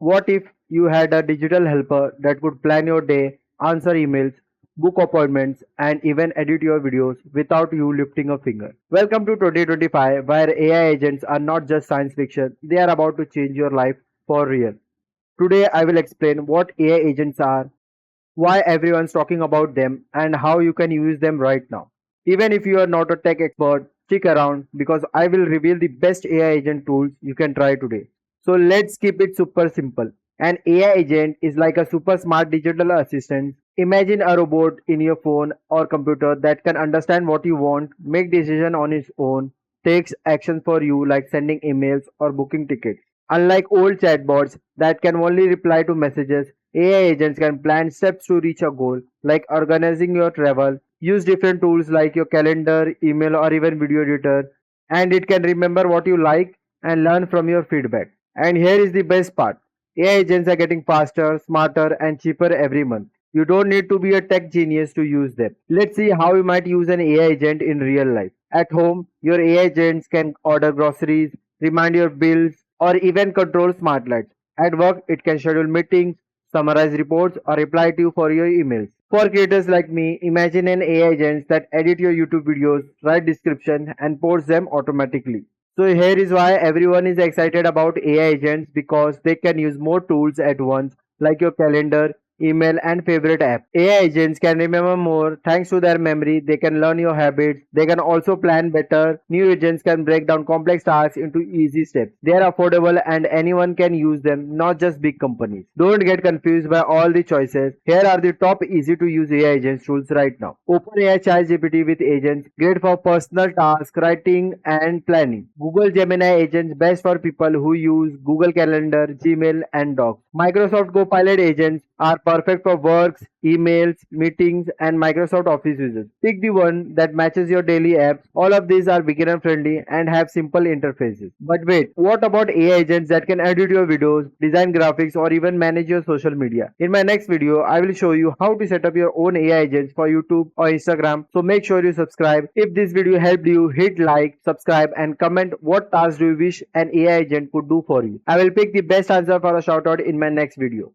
What if you had a digital helper that could plan your day, answer emails, book appointments, and even edit your videos without you lifting a finger? Welcome to 2025, where AI agents are not just science fiction, they are about to change your life for real. Today, I will explain what AI agents are, why everyone's talking about them, and how you can use them right now. Even if you are not a tech expert, stick around because I will reveal the best AI agent tools you can try today. So let's keep it super simple. An AI agent is like a super smart digital assistant. Imagine a robot in your phone or computer that can understand what you want, make decisions on its own, takes action for you like sending emails or booking tickets. Unlike old chatbots that can only reply to messages, AI agents can plan steps to reach a goal, like organizing your travel, use different tools like your calendar, email, or even video editor, and it can remember what you like and learn from your feedback. And here is the best part: AI agents are getting faster, smarter, and cheaper every month. You don't need to be a tech genius to use them. Let's see how you might use an AI agent in real life. At home, your AI agents can order groceries, remind your bills, or even control smart lights. At work, it can schedule meetings, summarize reports, or reply to you for your emails. For creators like me, imagine an AI agent that edit your YouTube videos, write description, and post them automatically. So here is why everyone is excited about AI agents because they can use more tools at once, like your calendar, email, and favorite app. AI agents can remember more thanks to their memory. They can learn your habits. They can also plan better. New agents can break down complex tasks into easy steps. They are affordable and anyone can use them, not just big companies. Don't get confused by all the choices. Here are the top easy to use AI agents tools right now. OpenAI ChatGPT with agents, great for personal tasks, writing, and planning. Google Gemini agents, best for people who use Google Calendar, Gmail, and Docs. Microsoft Copilot agents are perfect for works, emails, meetings, and Microsoft Office users. Pick the one that matches your daily apps. All of these are beginner friendly and have simple interfaces. But wait, what about AI agents that can edit your videos, design graphics, or even manage your social media? In my next video, I will show you how to set up your own AI agents for YouTube or Instagram. So make sure you subscribe. If this video helped you, hit like, subscribe, and comment what tasks do you wish an AI agent could do for you. I will pick the best answer for a shout out in my next video.